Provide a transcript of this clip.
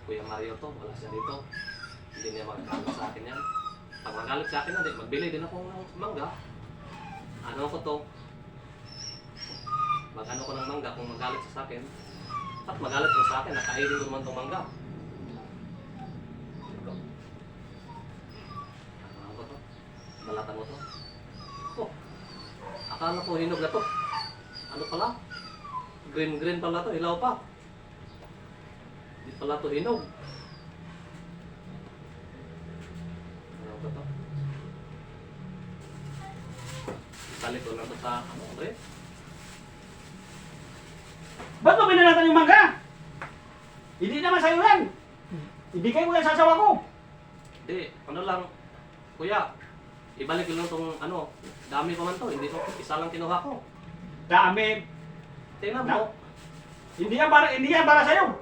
Kuya Mario to, wala siya dito. Hindi niya magagalit sa akin yan. Pag magalit sa akin, hindi, magbili din ako ng mangga. Ano ko to? Mag-ano ko ng mangga kung magalit siya sa akin. At magalit siya sa akin, nakainin ko naman itong mangga. Ito. Ano ko to? Balatan mo to? Oh, akala ko hinog na to. Ano pala? Green pala to, hilaw pa. Hindi pala to hinog. Ano ba to? Balik ko lang to sa ano, Andre? Ba't mo binalatan yung mangga? Hindi naman sa'yo yan. Ibigay mo yan sa asawa ko. Hindi, ano lang, kuya, ibalik ko lang tong ano, dami pa man to, hindi ko, isa lang kinuha ko. Dami. Tingnan mo. Hindi yan para sa'yo.